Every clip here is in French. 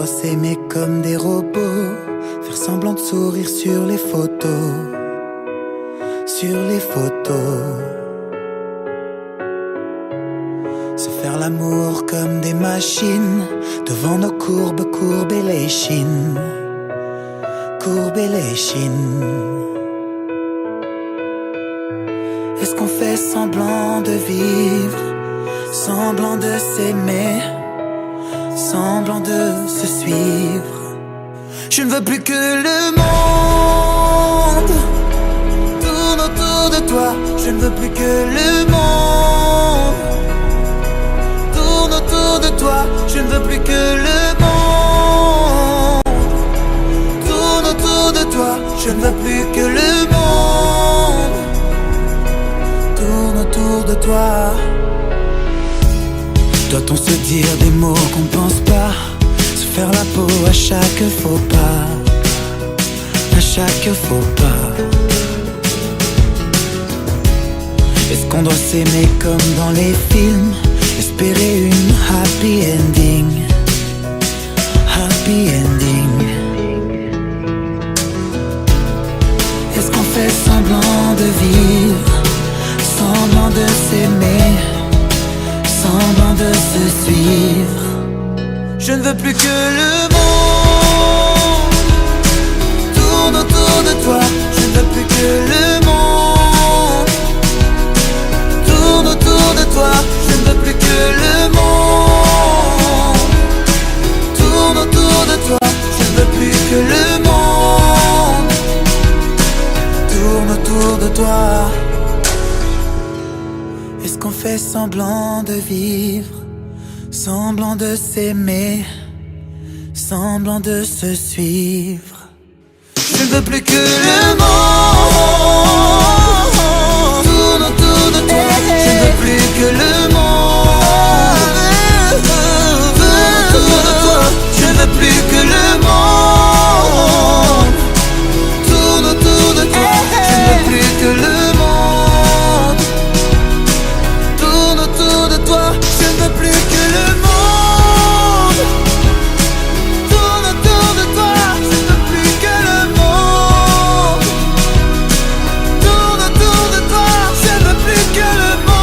doit s'aimer comme des robots, faire semblant de sourire sur les photos, sur les photos. Se faire l'amour comme des machines, devant nos courbes, courber les chines, courber les chines. Est-ce qu'on fait semblant de vivre, semblant de s'aimer, semblant de se suivre? Je ne veux plus que le monde tourne autour de toi. Je ne veux plus que le monde tourne autour de toi. Je ne veux plus que le monde tourne autour de toi. Je ne veux plus que le monde tourne autour de toi. Doit-on se dire des mots qu'on pense pas, se faire la peau à chaque faux pas, à chaque faux pas? Est-ce qu'on doit s'aimer comme dans les films, espérer une happy ending, happy ending? Est-ce qu'on fait semblant de vivre, semblant de s'aimer, semblant de se suivre? Je ne veux plus que le monde tourne autour de toi. Je ne veux plus que le monde tourne autour de toi. Je ne veux plus que le monde tourne autour de toi. Je ne veux plus que le monde tourne autour de toi. Est-ce qu'on fait semblant de vivre, semblant de s'aimer, semblant de se suivre? Je ne veux plus que le monde tourne autour de toi. Je ne veux plus que le monde tourne autour de toi. Je ne veux plus que le monde tourne autour de toi. Je ne veux plus que le monde tourne autour de toi. Je ne veux plus que le monde tourne autour de toi. Je ne veux plus que le monde tourne autour de toi. Je ne veux plus que le monde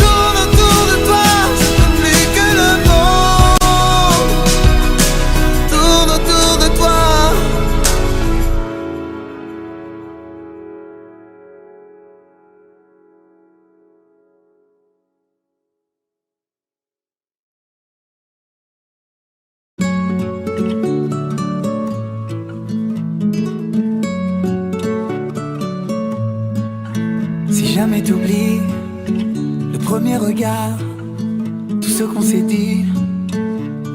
tourne autour de toi. Je ne veux plus que le monde tourne autour de toi. Si jamais t'oublies le premier regard, tout ce qu'on s'est dit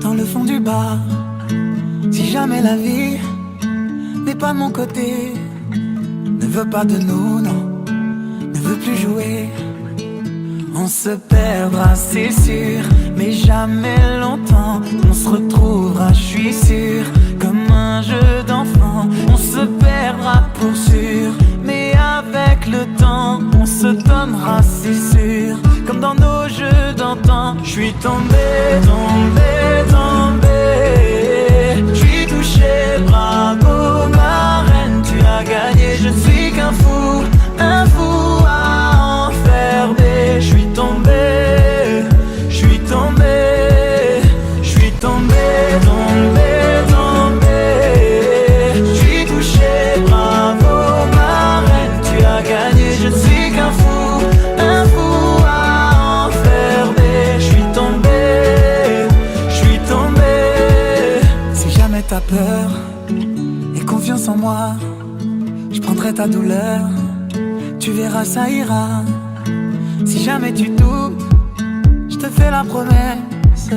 dans le fond du bar. Si jamais la vie n'est pas de mon côté, ne veut pas de nous, non, ne veut plus jouer, on se perdra, c'est sûr, mais jamais longtemps. On se retrouvera, je suis sûr, comme un jeu d'enfant. On se perdra pour sûr, mais avec le temps, on se donnera, c'est sûr, comme dans nos jeux d'antan. Je suis tombé, tombé, tombé. Je suis touché, bravo ma reine, tu as gagné. Je ne suis qu'un fou, un fou à enfermer. Je suis tombé, je suis tombé, je suis tombé, tombé, tombé. Je suis touché, bravo ma reine, tu as gagné. Je ne suis qu'un fou, un fou à enfermer. Je suis tombé, je suis tombé. Si jamais t'as peur et confiance en moi, je prendrai ta douleur, tu verras ça ira. Si jamais tu doutes, je te fais la promesse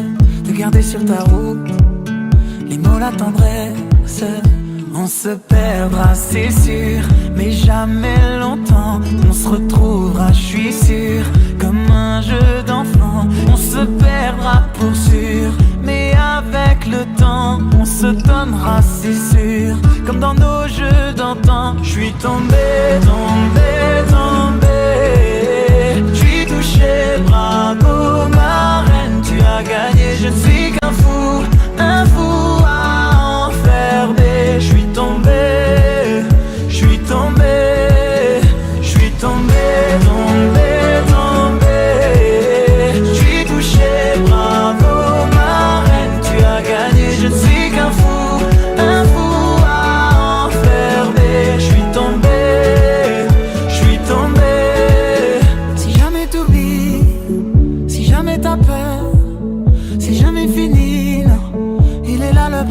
de garder sur ta route les mots, la tendresse. On se perdra, c'est sûr, mais jamais longtemps. On se retrouvera, je suis sûr, comme un jeu d'enfant. On se perdra pour sûr, mais avec le temps, on se donnera, c'est sûr, comme dans nos jeux d'antan. Je suis tombé, tombé, tombé. Je suis touché, bravo ma reine, tu as gagné. Je ne suis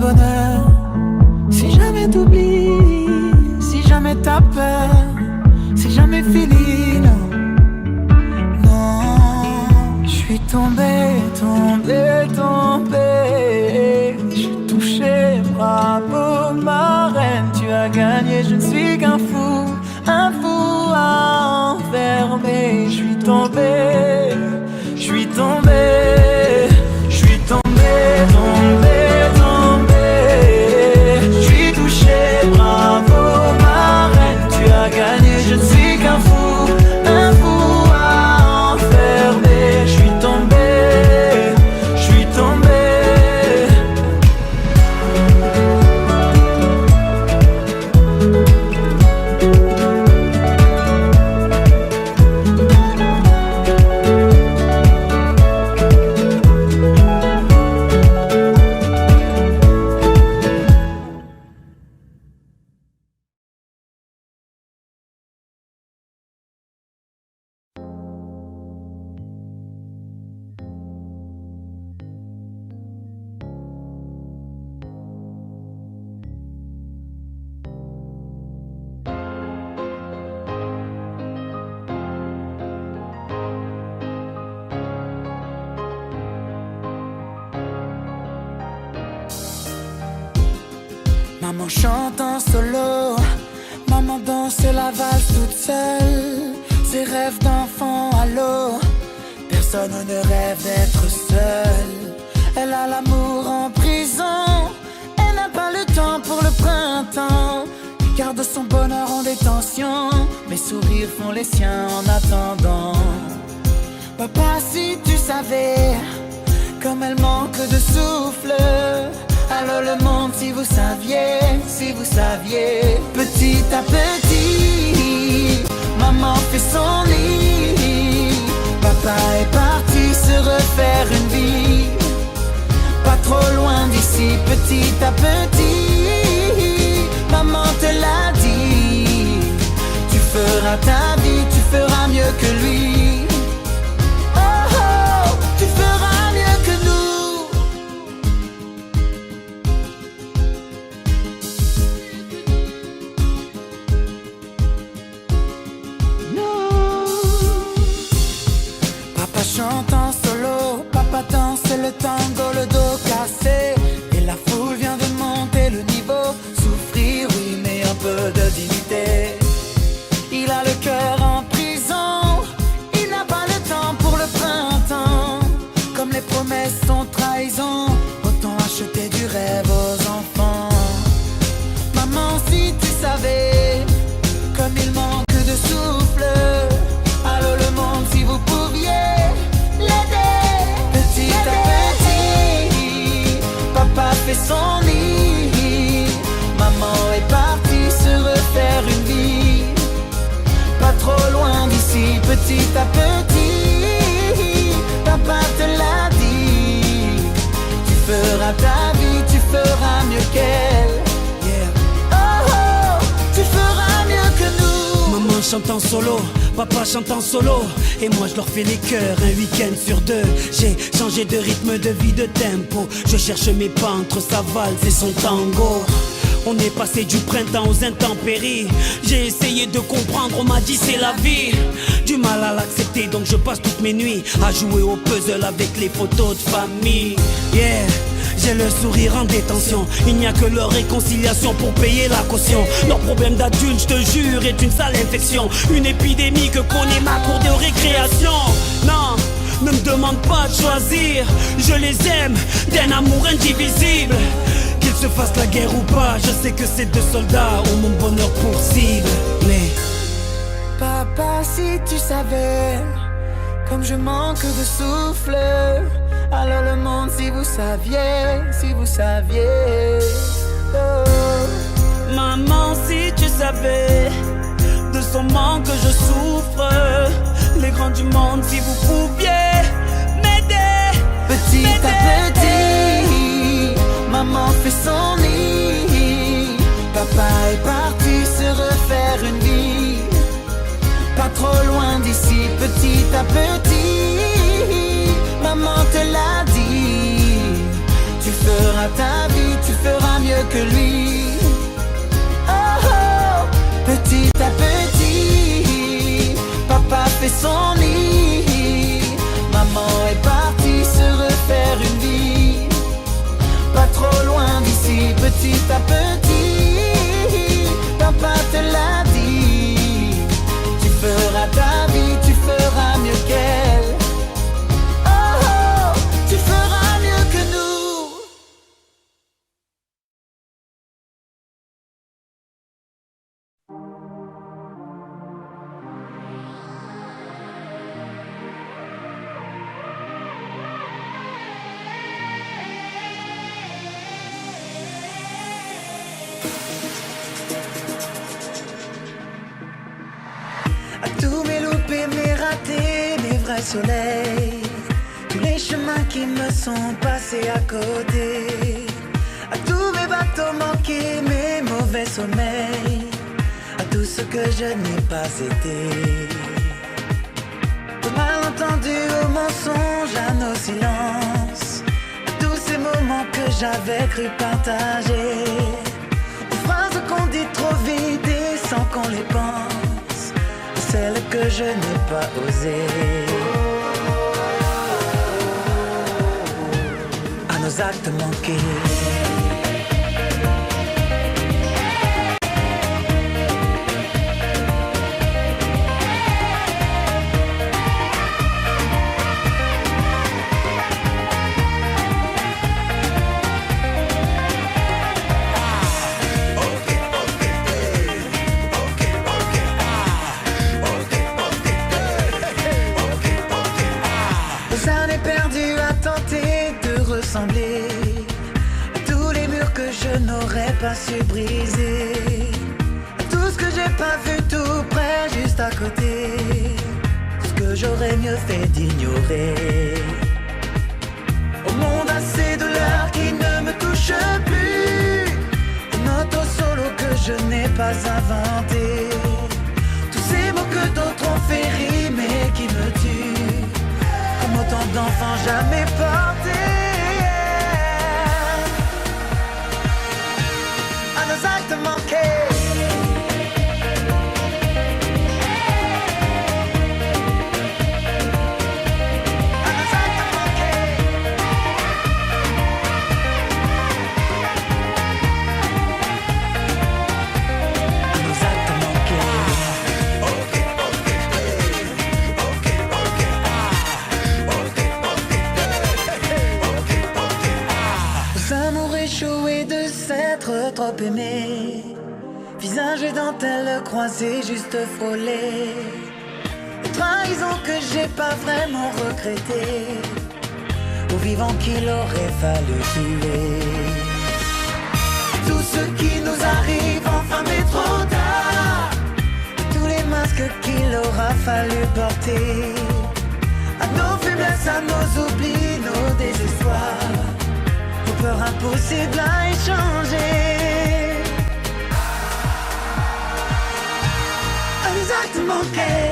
bonheur. Si jamais t'oublies, si jamais t'as peur, c'est jamais fini, non. Non, je suis tombé, tombé, tombé. J'ai touché, bravo ma reine, tu as gagné, je ne suis qu'un fou à enfermer. Je suis tombé, je suis tombé, je suis tombé, tombé, tombé. Je suis touché, bravo ma reine, tu as gagné, je ne suis qu'un fou à enfermer. Je suis tombé, je suis tombé. Maman chante en solo, maman danse la valse toute seule. Ses rêves d'enfant à l'eau, personne ne rêve d'être seul. Elle a l'amour en prison, elle n'a pas le temps pour le printemps. Elle garde son bonheur en détention, mes sourires font les siens en attendant. Papa, si tu savais comme elle manque de souffle. Allô le monde, si vous saviez, petit à petit, maman fait son lit. Papa est parti se refaire une vie, pas trop loin d'ici, petit à petit, maman te l'a dit. Tu feras ta vie, tu feras mieux que lui. Oh oh, tu feras mieux que nous. Chante en solo, papa danse le tango, le dos cassé. Et la foule vient de monter le niveau. Souffrir, oui, mais un peu de dignité. Il a le cœur en prison, il n'a pas le temps pour le printemps. Comme les promesses sont trahison, autant acheter du rêve aux enfants. Maman, si tu savais comme il manque de souffle. Allô le monde, si vous pouviez petit à petit, papa fait son lit. Maman est partie se refaire une vie, pas trop loin d'ici, petit à petit, papa te l'a dit. Tu feras ta vie, tu feras mieux qu'elle. Yeah. Oh oh, tu feras mieux que nous. Maman chante en solo, papa chante en solo, et moi je leur fais les chœurs un week-end sur deux. J'ai changé de rythme, de vie, de tempo. Je cherche mes pas entre sa valse et son tango. On est passé du printemps aux intempéries. J'ai essayé de comprendre, on m'a dit c'est la vie. Du mal à l'accepter, donc je passe toutes mes nuits à jouer au puzzle avec les photos de famille. Yeah, j'ai le sourire en détention. Il n'y a que leur réconciliation pour payer la caution. Leur problème d'adulte, je te jure, est une sale infection. Une épidémie que connaît ma cour de récréation. Non, ne me demande pas de choisir. Je les aime d'un amour indivisible. Qu'ils se fassent la guerre ou pas, je sais que ces deux soldats ont mon bonheur pour cible. Mais papa, si tu savais comme je manque de souffle. Alors le monde, si vous saviez, oh. Maman, si tu savais de son manque je souffre. Les grands du monde, si vous pouviez m'aider. Petit à petit, maman fait son lit. Papa est parti se refaire une vie, pas trop loin d'ici, petit à petit, maman te l'a dit. Tu feras ta vie, tu feras mieux que lui. Oh oh, petit à petit, papa fait son lit. Maman est partie se refaire une vie. Pas trop loin d'ici, petit à petit, papa te l'a dit. Tu feras ta vie, tu feras mieux qu'elle. Oh oh, tu feras mieux que nous. À tous mes loupés, mes ratés, mes vrais soleils, tous les chemins qui me sont passés à côté, à tous mes bateaux manqués, mes mauvais sommeils, à tout ce que je n'ai pas été, aux malentendus, aux mensonges, à nos silences, à tous ces moments que j'avais cru partager, aux phrases qu'on dit trop vite et sans qu'on les pense, celles que je n'ai pas osées, à nos actes manqués. Aux années perdues à tenter de ressembler à tous les murs que je n'aurais pas su briser, à tout ce que j'ai pas vu tout près, juste à côté, ce que j'aurais mieux fait d'ignorer. Au monde à ces douleurs qui ne me touchent plus, une auto solo que je n'ai pas inventé, tous ces mots que d'autres ont fait rimer qui me tuent, comme autant d'enfants jamais portés, à nos actes manqués. Échoué de s'être trop aimé, visage et dentelle croisés juste frôlés, trahison que j'ai pas vraiment regretté, au vivant qu'il aurait fallu tuer. Tout ce qui nous arrive enfin mais trop tard, tous les masques qu'il aura fallu porter, à nos faiblesses, à nos oublis, nos désespoirs, peur impossible à échanger, à nos actes manqués.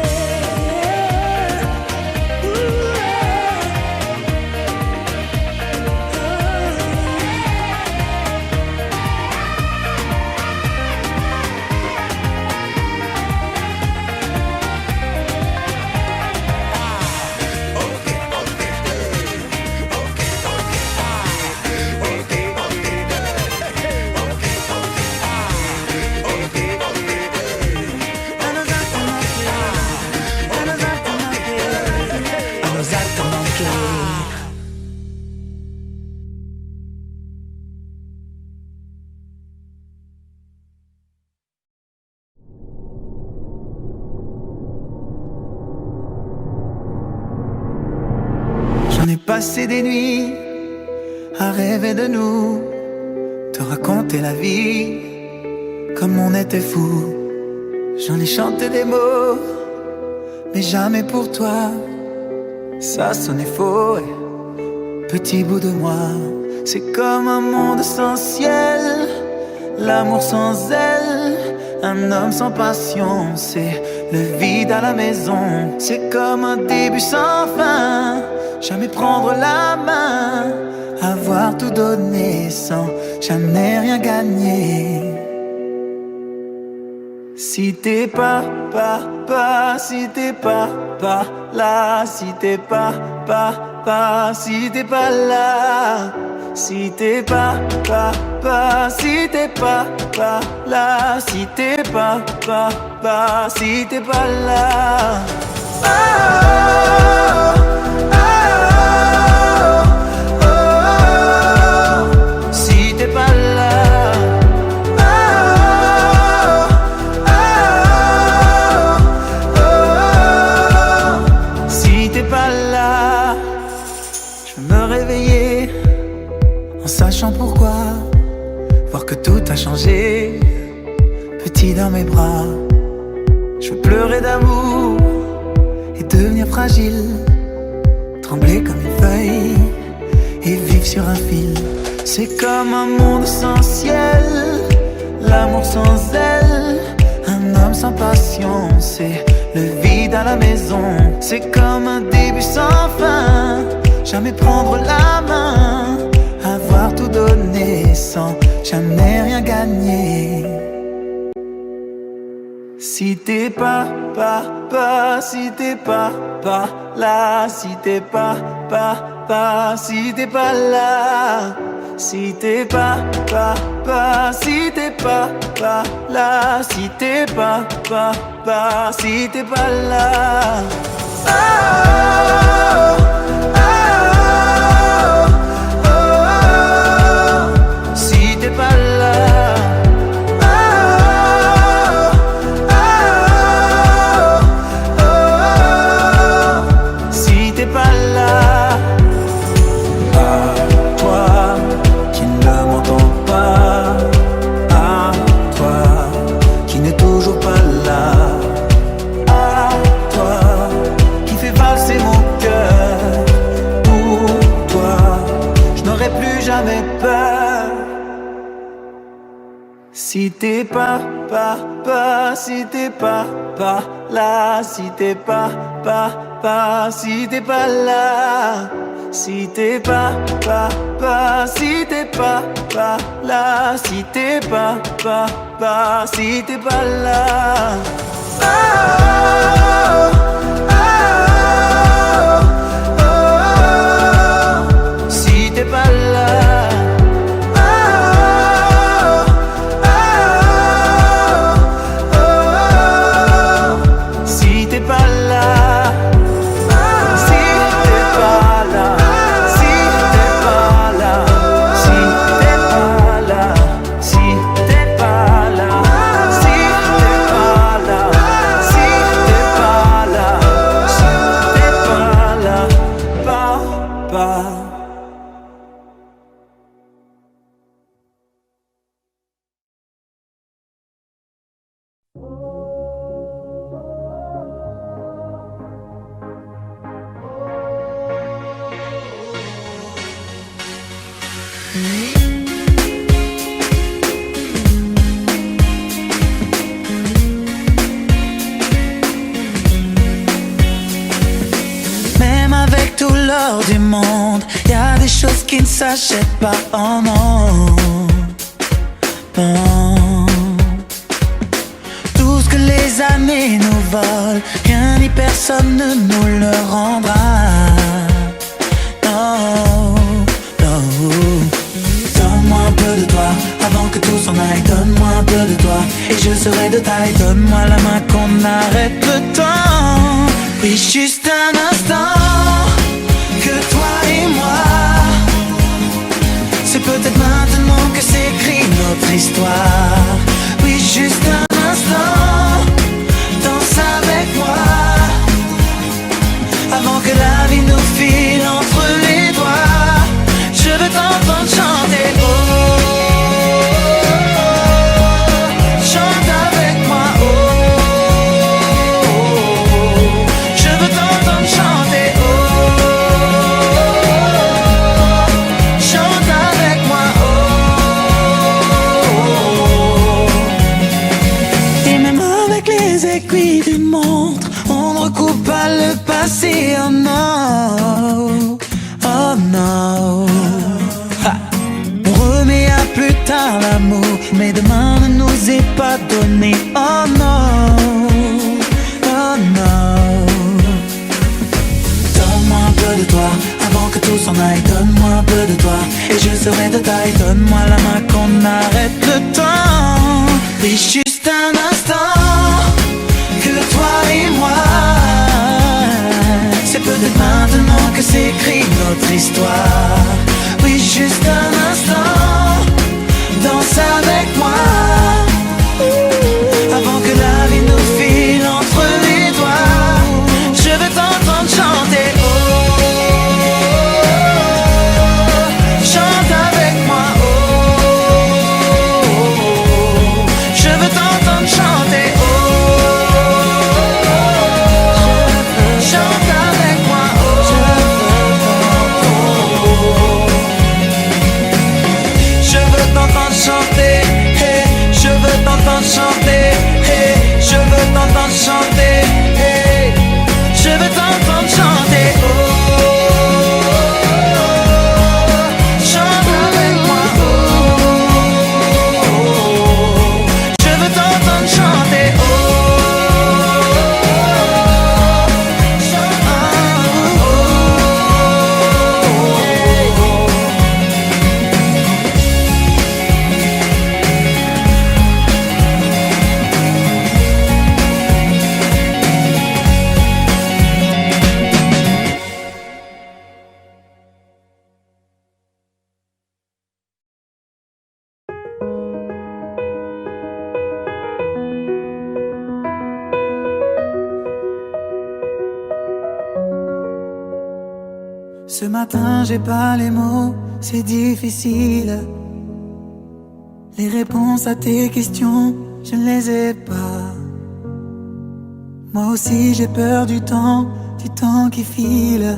J'en ai passé des nuits à rêver de nous, te raconter la vie comme on était fou. J'en ai chanté des mots, mais jamais pour toi. Ça sonnait faux, petit bout de moi. C'est comme un monde sans ciel, l'amour sans aile, un homme sans passion. C'est le vide à la maison. C'est comme un début sans fin, jamais prendre la main avoir tout donné sans jamais rien gagner. Si t'es pas si t'es pas là, si t'es pas si t'es pas là, si t'es pas si t'es pas là, si t'es pas si t'es pas là. Oh, oh, oh, oh, si t'es pas là. En sachant pourquoi, voir que tout a changé, petit dans mes bras. Je veux pleurer d'amour et devenir fragile, trembler comme une feuille et vivre sur un fil. C'est comme un monde sans ciel, l'amour sans aile, un homme sans passion, c'est le vide à la maison. C'est comme un début sans fin, jamais prendre la main, avoir tout donné sans jamais rien gagner. Si t'es pas si t'es pas là, si t'es pas si t'es pas là, si t'es pas si t'es pas là, si t'es pas si t'es pas là. Oh, oh, oh, oh, si t'es pas là. Oh, oh, oh, si t'es pas là. À toi qui ne m'entends pas, à toi qui n'est toujours pas là, à toi qui fait valser mon cœur. Pour toi, je n'aurai plus jamais peur. Si t'es pas si t'es pas là, si t'es pas si t'es pas là, si t'es pas si t'es pas là, si t'es pas si t'es pas là. Oh, oh, oh, oh, si t'es pas là. Même avec tout l'or du monde, y a des choses qui ne s'achètent pas en or. Non. Tout ce que les années nous volent, rien ni personne ne nous le rendra. Non, non. Donne-moi un peu de toi avant que tout s'en aille. Donne-moi un peu de toi et je serai de taille. Donne-moi la main qu'on arrête le temps. Oui, juste un instant, que toi et moi. C'est peut-être maintenant que s'écrit notre histoire. Oui, juste un instant, danse avec moi, avant que la vie nous file entre les doigts. Je veux t'entendre chanter. Oh, chante avec moi. Oh, je veux t'entendre chanter. Oh, chante avec moi. Oh, et même avec les aiguilles d'une montre, on ne recoupe pas le passé. Oh non, oh non. donner. Oh non, oh non. Donne-moi un peu de toi avant que tout s'en aille. Donne-moi un peu de toi et je serai de taille. Donne-moi la main qu'on arrête le temps. Oui, juste un instant, que toi et moi. C'est peut-être maintenant que s'écrit notre histoire. Oui, juste un instant, danse avec moi. Avant que la vie nous file entre les doigts. Je veux t'entendre chanter. Oh, chante avec moi. Oh, je veux t'entendre chanter. Oh, chante avec moi. Oh, je veux t'entendre chanter. Hey, je veux t'entendre chanter. Hey, je veux t'entendre chanter. Hey, je veux t'entendre chanter. Oh, chante avec moi. Oh, je veux t'entendre chanter. Oh, ce matin j'ai pas les mots, c'est difficile. Les réponses à tes questions, je ne les ai pas. Moi aussi j'ai peur du temps qui file.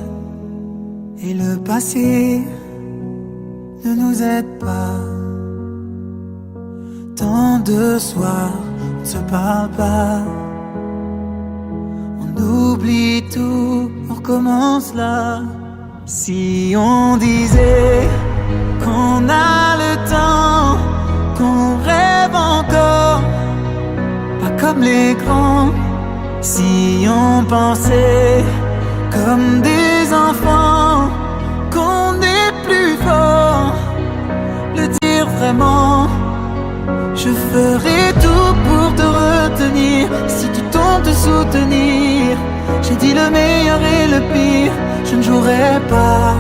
Et le passé ne nous aide pas. Tant de soirs, on ne se parle pas. On oublie tout, on recommence là. Si on disait qu'on a le temps, qu'on rêve encore, pas comme les grands. Si on pensait comme des enfants, qu'on est plus fort, le dire vraiment. Je ferai tout pour te retenir, si tu tentes de soutenir. J'ai dit le meilleur et le pire, je ne jouerai pas.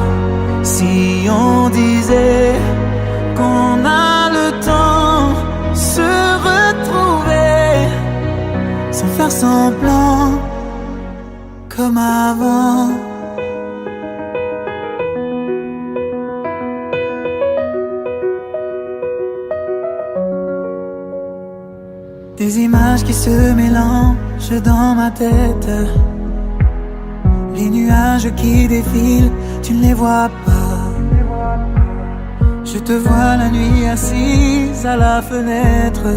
Si on disait qu'on a le temps, se retrouver sans faire semblant, comme avant. Des images qui se mélangent dans ma tête. Les nuages qui défilent, tu ne les vois pas. Je te vois la nuit assise à la fenêtre.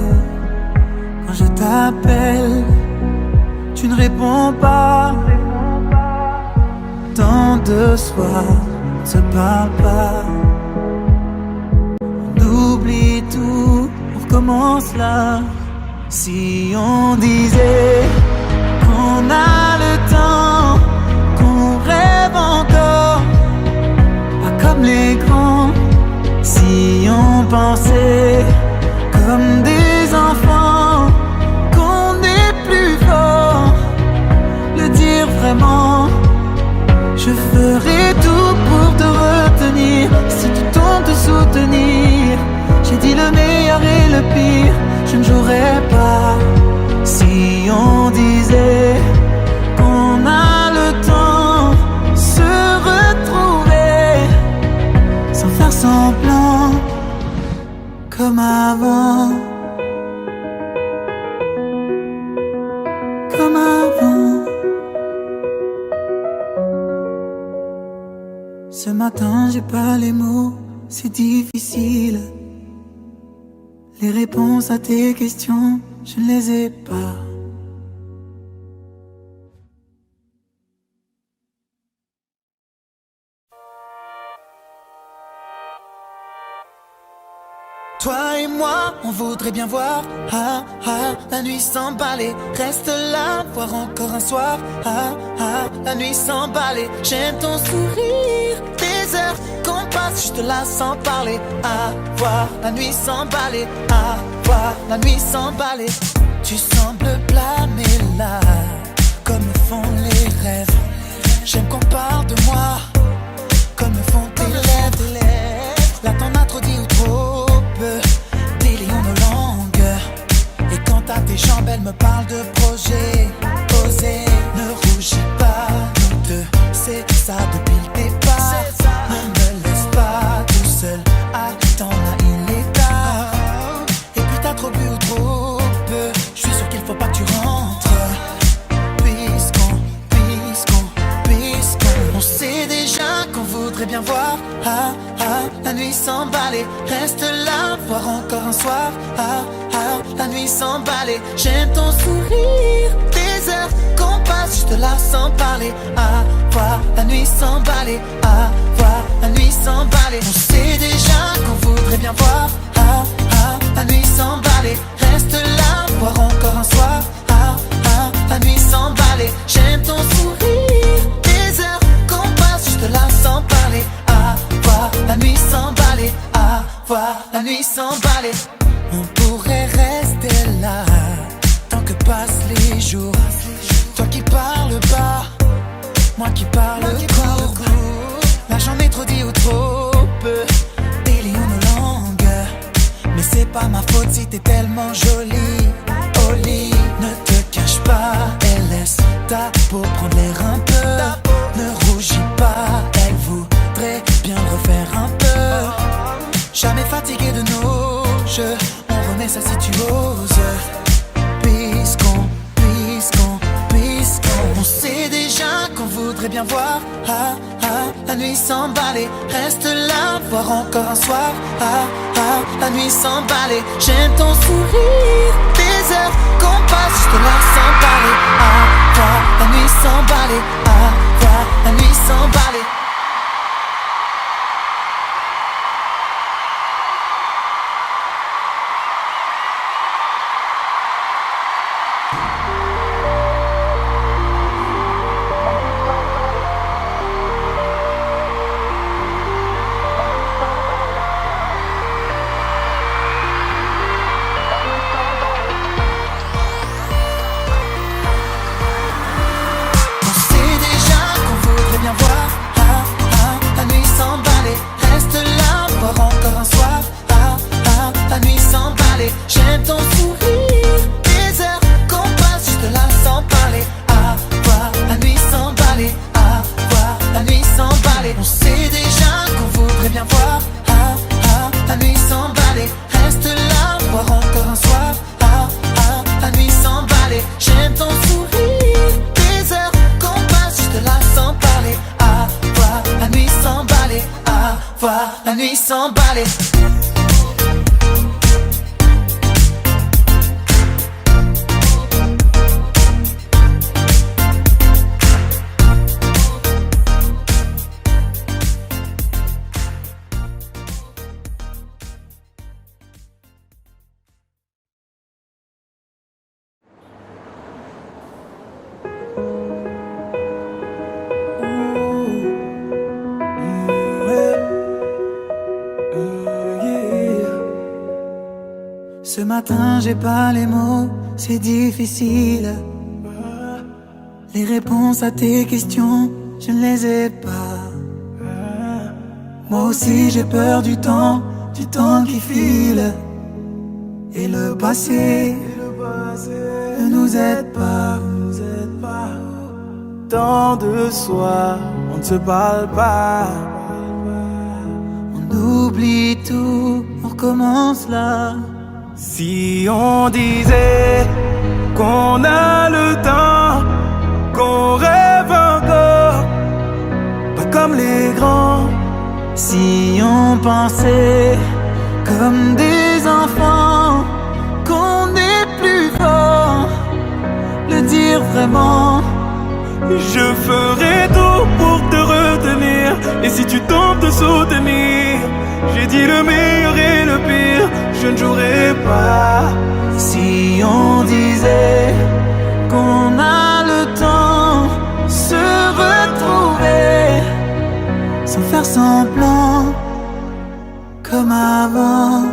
Quand je t'appelle, tu ne réponds pas. Tant de soirs, on ne se parle pas. On oublie tout, on recommence là. Si on disait qu'on a le temps, qu'on rêve encore, pas comme les grands. Si on pensait comme des enfants, qu'on est plus fort, le dire vraiment. Je ferai tout pour te retenir, si tu tentes de soutenir. J'ai dit le meilleur et le pire, je ne jouerai pas. Si on disait qu'on a le temps, se retrouver sans faire semblant, comme avant. Comme avant. Ce matin j'ai pas les mots, c'est difficile. Les réponses à tes questions, je ne les ai pas. Toi Toi et moi, on voudrait bien voir la nuit s'emballer. Reste là, voir encore un soir la nuit s'emballer. J'aime ton sourire, tes heures qu'on passe juste là sans parler. Voir la nuit s'emballer, voir la nuit s'emballer. Tu sembles blâmer là, comme le font les rêves. J'aime qu'on parle de moi, comme le font tes lèvres. Là t'en as trop dit ou trop peu, délions nos langues. Et quand à tes jambes, elle me parle de projet. Osez, ne rougis pas, nous deux, c'est ça depuis le départ. Ne me laisse pas tout seul, attends là il est tard. Et puis t'as trop bu ou trop peu, je suis sûr qu'il faut pas que tu rentres. On sait déjà qu'on voudrait bien voir la nuit s'emballer. Reste là, voir encore un soir la nuit s'emballer. J'aime ton sourire, tes heures qu'on passe juste là sans parler. Voir la nuit s'emballer, voir la nuit s'emballer. On sait déjà qu'on voudrait bien voir la nuit s'emballer. Reste là, voir encore un soir la nuit s'emballer. J'aime ton sourire, tes heures qu'on passe juste là sans parler. Voir la nuit s'emballer, voir la nuit s'emballer. On pourrait rester là tant que passent les jours. Toi qui parles bas, moi qui parle court. Là j'en ai trop dit ou trop peu, délions nos langues. Mais c'est pas ma faute si t'es tellement jolie. Au lit, ne te cache pas et laisse ta peau prendre l'air un peu. Ne rougis pas, elle voudrait bien refaire un peu. Jamais fatigué de nos jeux, on remet ça si tu oses. Puisqu'on on sait déjà qu'on voudrait bien voir la nuit s'emballer. Reste là, voir encore un soir la nuit s'emballer. J'aime ton sourire, tes heures qu'on passe juste là sans parler. Voir la nuit s'emballer, voir la nuit s'emballer. J'aime ton sourire, tes heures qu'on passe juste là sans parler. Voir la nuit s'emballer, voir la nuit s'emballer. On sait déjà qu'on voudrait bien voir la nuit s'emballer. Reste là, voir encore un soir la nuit s'emballer. J'aime ton sourire, tes heures qu'on passe juste là sans parler. Voir la nuit s'emballer, voir la nuit s'emballer. Ce matin j'ai pas les mots, c'est difficile. Les réponses à tes questions, je ne les ai pas. Moi aussi j'ai peur du temps qui file. Et le passé ne nous aide pas. Tant de soi, on ne se parle pas. On oublie tout, on recommence là. Si on disait qu'on a le temps, qu'on rêve encore, pas comme les grands. Si on pensait comme des enfants, qu'on est plus fort, le dire vraiment. Je ferai tout pour te retenir, et si tu tentes de soutenir J'ai dit le meilleur et le pire, je ne jouerai pas. Si on disait qu'on a le temps se retrouver sans faire semblant comme avant,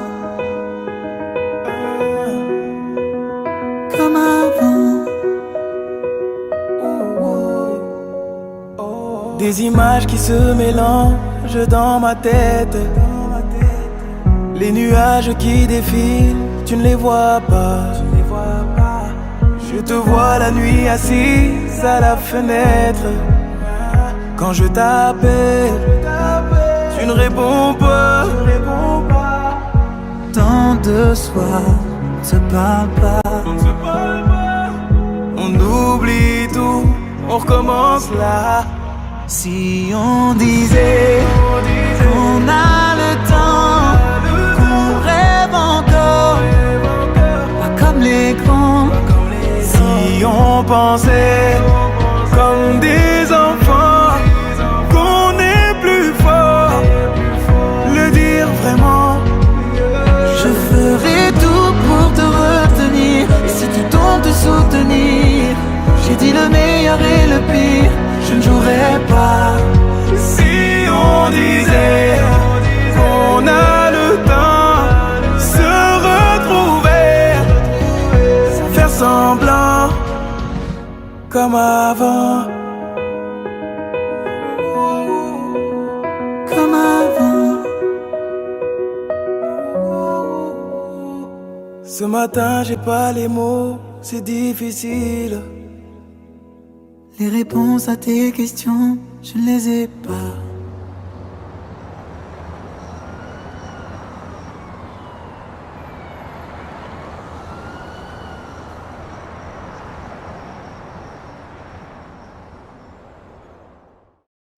comme avant. Des images qui se mélangent dans ma tête. Les nuages qui défilent, tu ne les vois pas. Je te vois la nuit assise à la fenêtre. Quand je t'appelle, tu ne réponds pas. Tant de soirs, on se parle pas. On oublie tout, on recommence là. Si on disait qu'on a le temps, qu'on rêve encore, pas comme les grands. Si on pensait comme des enfants, qu'on est plus fort, le dire vraiment. Je ferai tout pour te retenir, et si tu tombes te soutenir. J'ai dit le meilleur et le pire, je ne jouerai pas. Si on disait qu'on a le temps, se retrouver, faire semblant comme avant. Comme avant. Ce matin j'ai pas les mots, c'est difficile. Les réponses à tes questions, je ne les ai pas.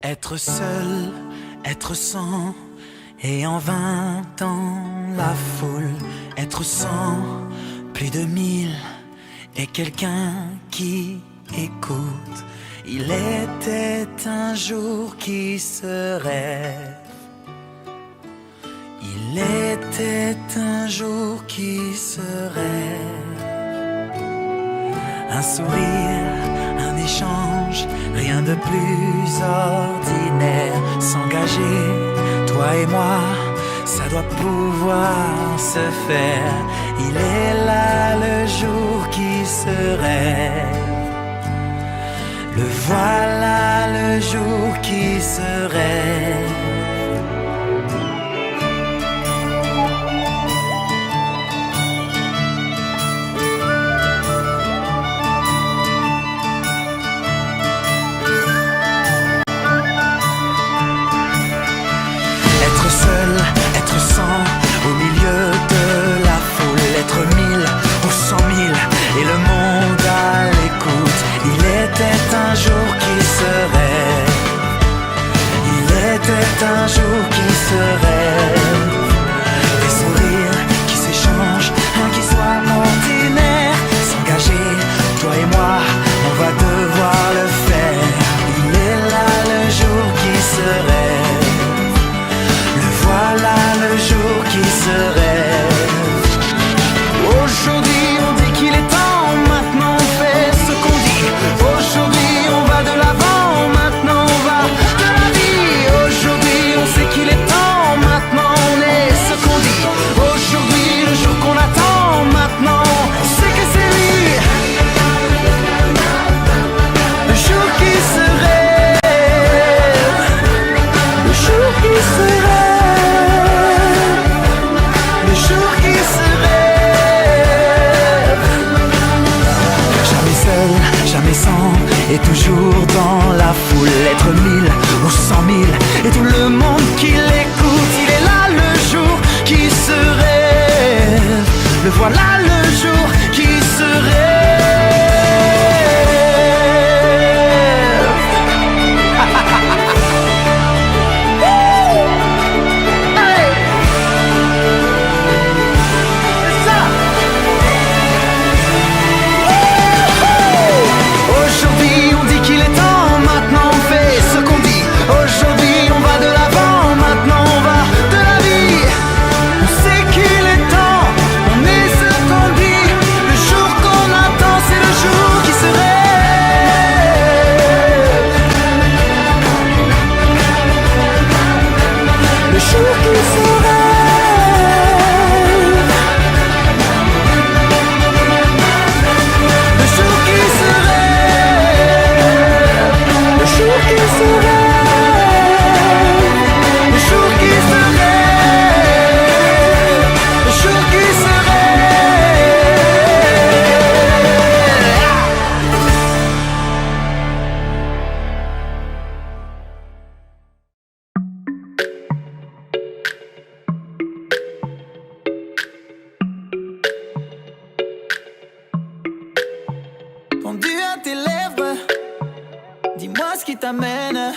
Être seul, être sans, et en 20 ans la foule. Être sans, plus de 1000, et quelqu'un qui écoute. Il était un jour qui se rêve. Il était un jour qui se rêve. Un sourire, un échange, rien de plus ordinaire. S'engager, toi et moi, ça doit pouvoir se faire. Il est là le jour qui se rêve. Le voilà le jour qui se rêve. Être seul, être sans, au milieu de la foule. Être 1000 ou 100 000 et le monde à l'écoute. Il était un jour qui se rêve. Il était un jour qui se rêve. Des sourires qui s'échangent, rien qui soit ordinaire. S'engager, toi et moi, on va devoir le faire. Il est là le jour qui se rêve. Le voilà le jour qui se rêve. Aujourd'hui on dit qu'il est temps, maintenant on fait ce qu'on dit. Aujourd'hui on va de l'avant, maintenant on va de la vie. Aujourd'hui on sait qu'il est temps, maintenant on est ce qu'on dit. Aujourd'hui le jour qu'on attend, maintenant on sait que c'est lui. Le jour qui se rêve. Le jour qui se rêve. Le jour qui se rêve. Jamais seul, jamais sans, et toujours dans la foule. Être 1000 ou 100 000, et tout le monde qui l'écoute. Il est là le jour qui se rêve. Le voilà le jour qui se rêve. Hey! C'est ça! Aujourd'hui on dit qu'il est temps, maintenant on fait ce qu'on dit. Aujourd'hui on va de l'avant, maintenant on va de la vie. t'amène.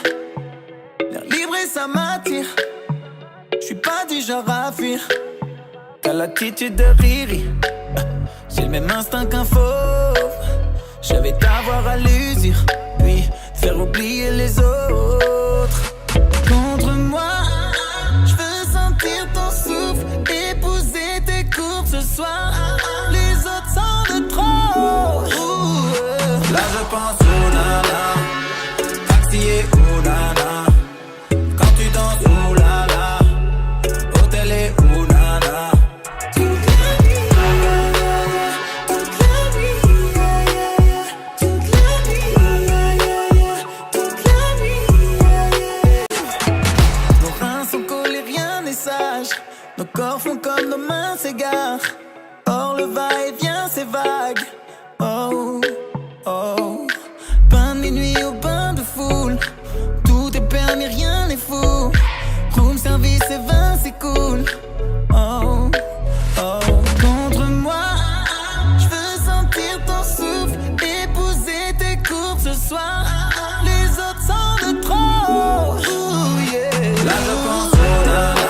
L'air libre et ça m'attire. J'suis pas du genre à fuir. T'as l'attitude de Riri. J'ai le même instinct qu'un fauve. J'avais t'avoir à l'usure, puis faire oublier les autres. Contre moi, j'veux sentir ton souffle, épouser tes courbes ce soir. Les autres sont de trop. Là je pense au nana, taxi et au nana. Quand tu danses, oh là là, hôtel et oh nana. Nos corps font comme nos mains s'égarent. Or le va-et-vient c'est vague. Oh, oh. Bain de minuit au bain de foule. Tout est permis, rien n'est fou. Room service et vin c'est cool. Oh, oh. Contre moi, j'veux sentir ton souffle, épouser tes courbes ce soir. Les autres sont de trop. Ooh, yeah. Là je pense au nana.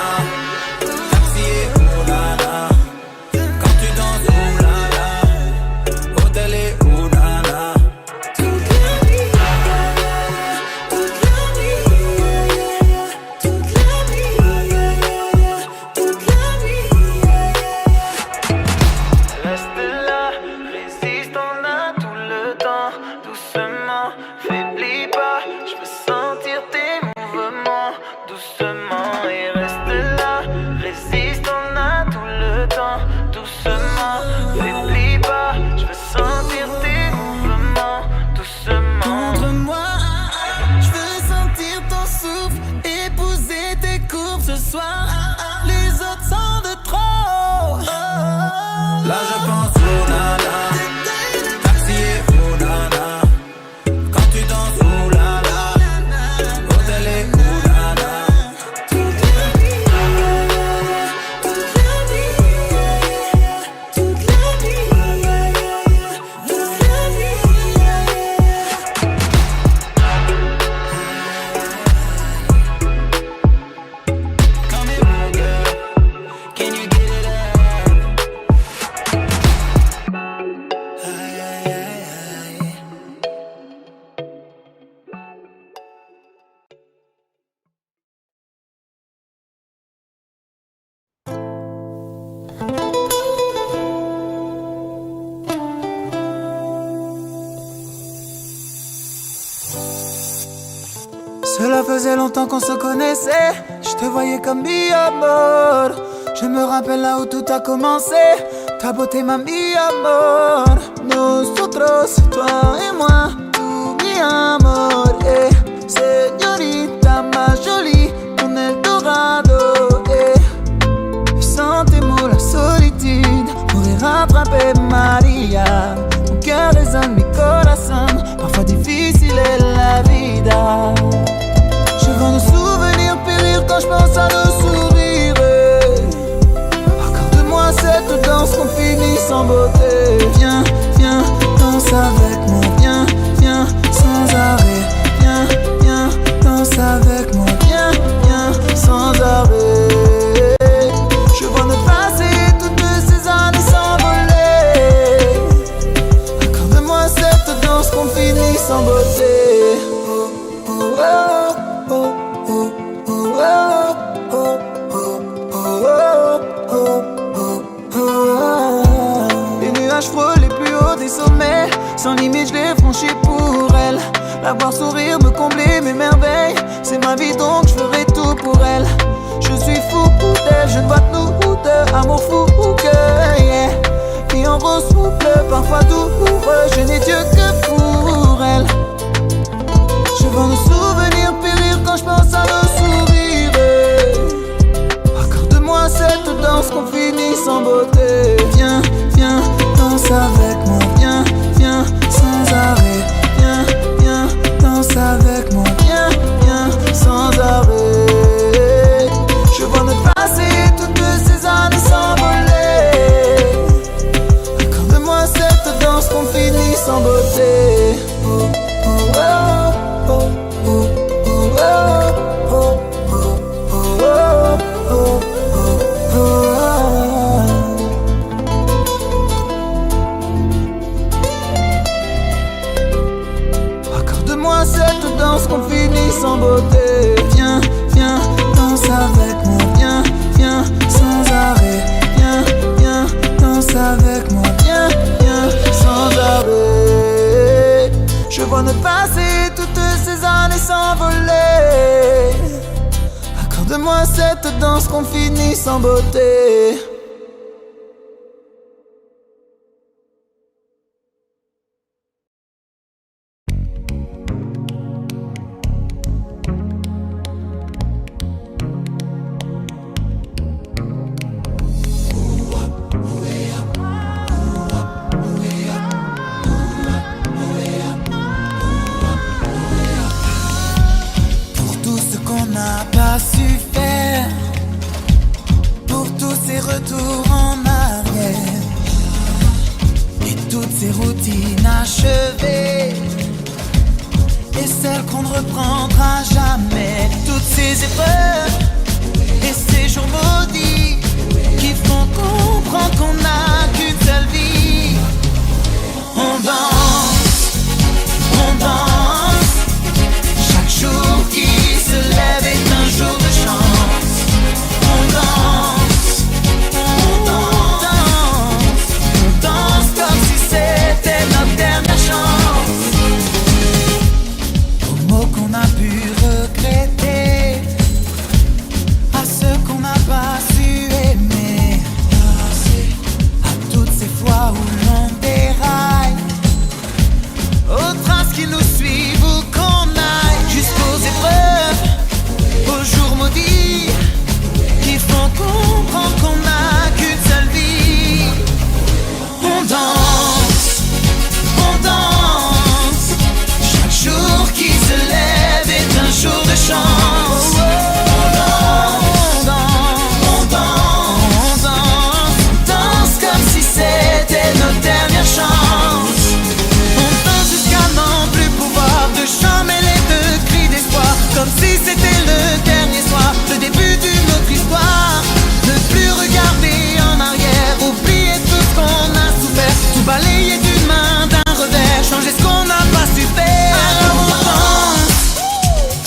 Cela faisait longtemps qu'on se connaissait. Je te voyais comme mi amor. Je me rappelle là où tout a commencé. Ta beauté m'a mi amor. Nosotros, toi et moi, tu mi amor. Señorita más jolie, ton Eldorado. Et sans tes mots, la solitude pourrait rattraper Maria. Mon cœur résonne, mi corazón. Parfois difficile est la vida. Je vois nos souvenirs périr quand je pense à nos sourires. Accorde-moi cette danse qu'on finit sans beauté. Viens, viens, danse avec moi. Viens, viens, sans arrêt. Viens, viens, danse avec moi. Viens, viens, sans arrêt. Je vois notre passé et toutes ces années s'envoler. Accorde-moi cette danse qu'on finit sans beauté. Oh, oh, oh. Les nuages frôlent les plus hauts des sommets. Sans limite je l'ai franchi pour elle. La voir sourire, me combler mes merveilles. C'est ma vie donc je ferai tout pour elle. Je suis fou d'elle, je ne vois que nous deux. Amour fou que yeah. Vie en rose souple, parfois douloureux. Je n'ai Dieu que pour elle. Je vois nos souvenirs périr quand je pense à nos sourires. Accorde-moi cette danse qu'on finit sans beauté. Viens, viens, danse avec moi. Viens, viens, sans arrêt. Viens, viens, danse avec moi. Viens, viens, sans arrêt. Je vois notre passé et toutes ces années s'envoler. Accorde-moi cette danse qu'on finit sans beauté. Oh, oh, oh, oh, oh. sans beauté. Viens, viens, danse avec moi. Viens, viens, sans arrêt. Viens, viens, danse avec moi. Viens, viens, sans arrêt. Je vois notre passé, toutes ces années s'envoler. Accorde-moi cette danse qu'on finit sans beauté. Retour en arrière et toutes ces routines achevées et celles qu'on ne reprendra jamais. Toutes ces épreuves et ces jours maudits qui font comprendre qu'on n'a qu'une seule vie. On danse, chaque jour qui se lève est un jour de chance. On danse, c'était notre dernière chance. Aux mots qu'on a pu regretter, à ceux qu'on n'a pas su aimer, à toutes ces fois où l'on déraille, aux traces qui nous suivent ou qu'on aille, jusqu'aux épreuves, aux jours maudits qui font comprendre qu'on n'a qu'une seule vie. On danse, chaque jour qui se lève est un jour de chance. On danse comme si c'était notre dernière chance. On danse jusqu'à n'en plus pouvoir, de chants mêlés de cris d'espoir, comme si c'était le dernier soir, le début d'une autre histoire. Ne plus regarder en arrière, oublier tout ce qu'on a souffert, tout balayer d'une main, d'un revers, changer ce qu'on n'a pas su faire. Alors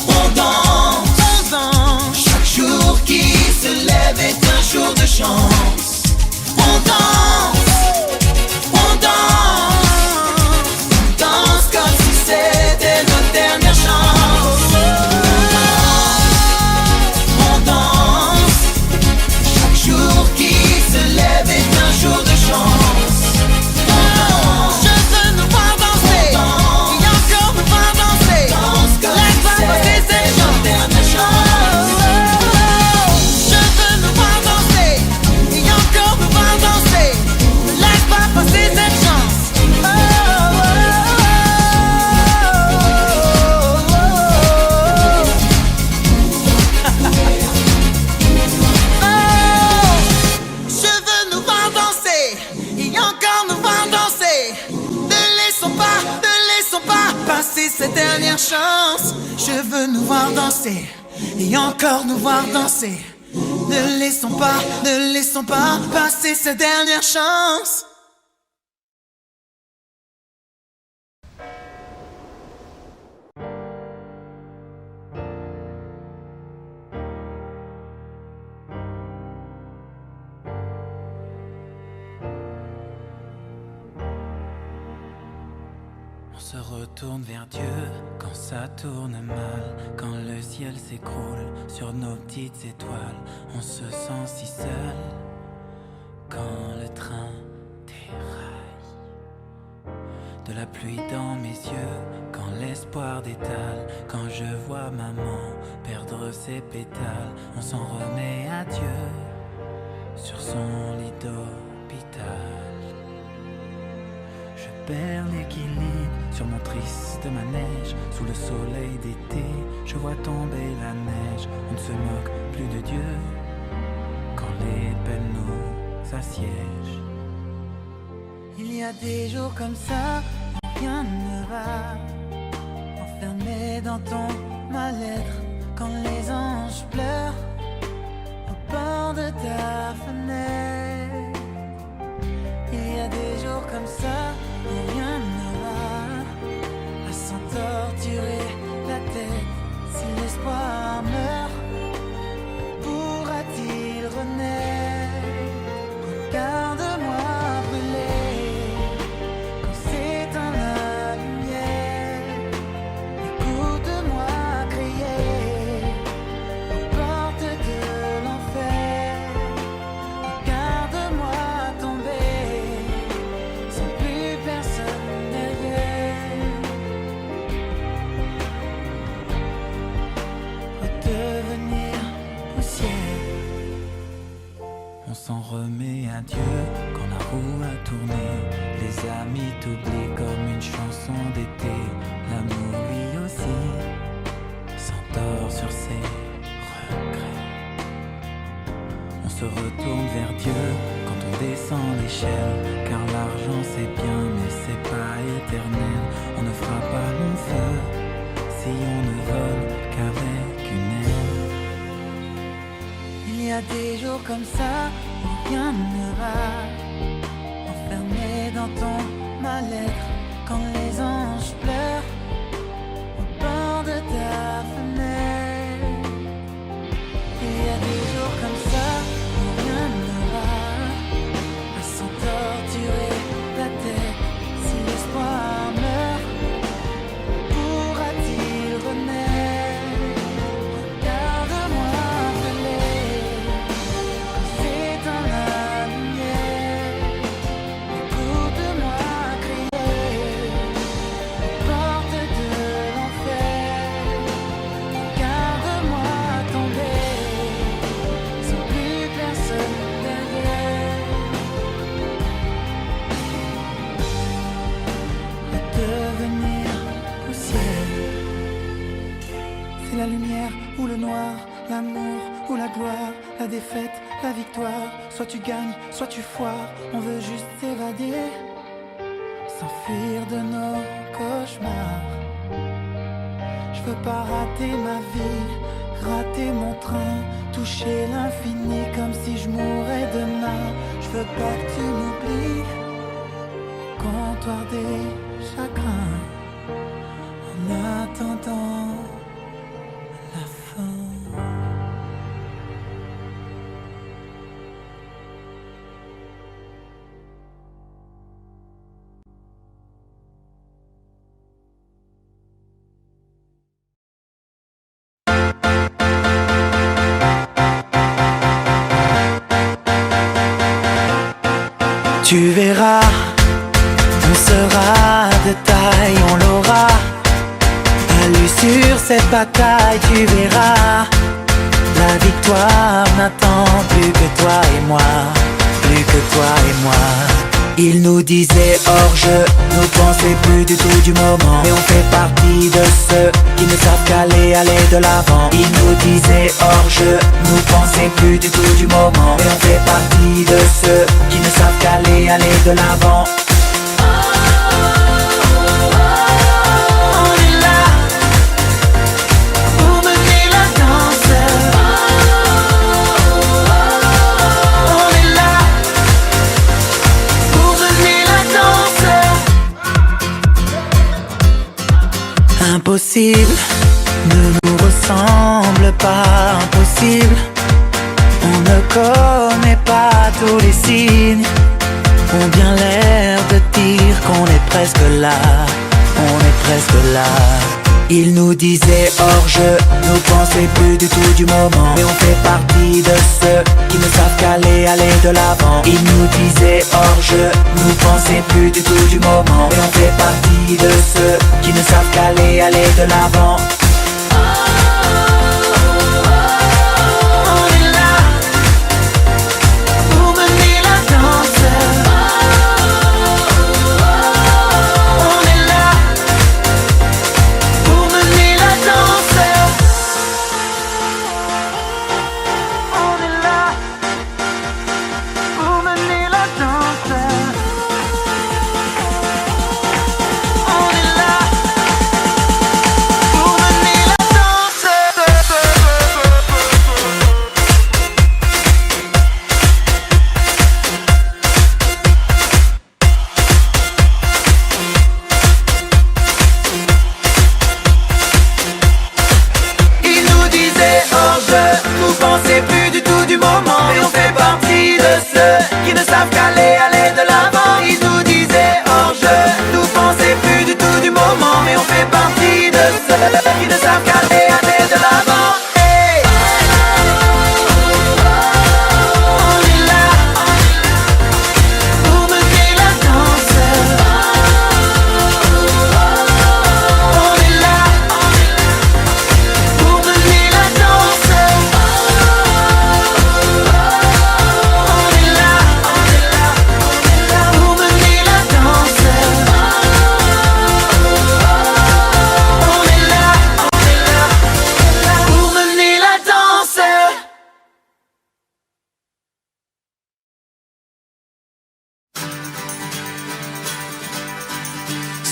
on danse, chaque jour qui se lève est un jour de chance. On danse comme si c'était notre dernière chance. On danse, chaque jour qui se lève est un jour de chance. Je veux nous voir danser, et encore nous voir danser. Laisse-moi passer cette chance. Je veux nous voir danser, et encore nous voir danser. Laisse-moi passer cette chance. Je veux nous voir danser, et encore nous voir danser. Ne laissons pas passer cette dernière chance. Je veux nous voir danser, et encore nous voir danser. Ne laissons pas passer cette dernière chance. On se retourne vers Dieu quand ça tourne mal, quand le ciel s'écroule sur nos petites étoiles. On se sent si seul quand le train déraille. De la pluie dans mes yeux, quand l'espoir détale, quand je vois maman perdre ses pétales. On s'en remet à Dieu sur son lit d'hôpital. Je perds l'équilibre sur mon triste manège. Sous le soleil d'été, je vois tomber la neige. On ne se moque plus de Dieu quand les peines nous assiègent. Il y a des jours comme ça, rien ne va. Enfermé dans ton mal-être, quand les anges pleurent au bord de ta fenêtre. Il y a des jours comme ça où rien ne va, à s'en torturer la tête. Si le roue a tourné, les amis t'oublient comme une chanson d'été. L'amour lui aussi s'endort sur ses regrets. On se retourne vers Dieu quand on descend l'échelle, car l'argent c'est bien mais c'est pas éternel. On ne fera pas long feu si on ne vole qu'avec une aile. Il y a des jours comme ça où rien ne va, enfermé dans ton mal-être, quand les anges pleurent au bord de ta fenêtre. Il y a des jours comme ça où rien ne va, à s'en torturer la tête. Si l'espoir meurt, pourra-t-il renaître? Regarde-moi voler, c'est dans la lumière. Écoute-moi crier aux portes de l'enfer. Regarde-moi tomber sans plus personne derrière. Redevenir poussière, c'est la lumière ou le noir, l'amour ou la gloire, la défaite, la victoire. Soit tu gagnes, soit tu foires. On veut juste s'évader, s'enfuir de nos cauchemars. Je veux pas rater ma vie, rater mon train, toucher l'infini comme si je mourais demain. Je veux pas que tu m'oublies, comptoir des chagrins, en attendant la fin. Tu verras, on sera de taille, on l'aura. À l'issue sur cette bataille, tu verras. La victoire n'attend plus que toi et moi, plus que toi et moi. Ils nous disaient hors-jeu, nous pensaient plus du tout du moment. Mais on fait partie de ceux qui ne savent qu'aller de l'avant. Ils nous disaient hors-jeu, nous pensaient plus du tout du moment. Mais on fait partie de ceux qui ne savent qu'aller de l'avant. Impossible ne nous ressemble pas, impossible. On ne connaît pas tous les signes. On bien l'air de dire qu'on est presque là, on est presque là. Ils nous disaient hors-jeu, nous pensaient plus du tout du moment. Mais on fait partie de ceux qui ne savent qu'aller de l'avant. Ils nous disaient hors-jeu, nous pensaient plus du tout du moment. Mais on fait partie de ceux qui ne savent qu'aller de l'avant. On est là pour mener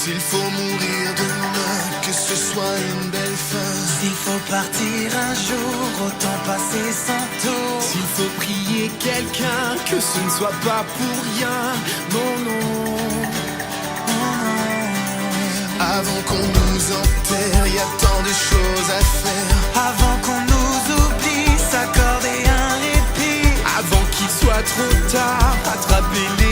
S'il faut mourir demain, que ce soit une belle fin. S'il faut partir un jour, autant passer sans tour. S'il faut prier quelqu'un, que ce ne soit pas pour rien. Non, non. Avant qu'on nous enterre, y a tant de choses à faire. Avant qu'on nous oublie, s'accorder un répit. Avant qu'il soit trop tard, attraper les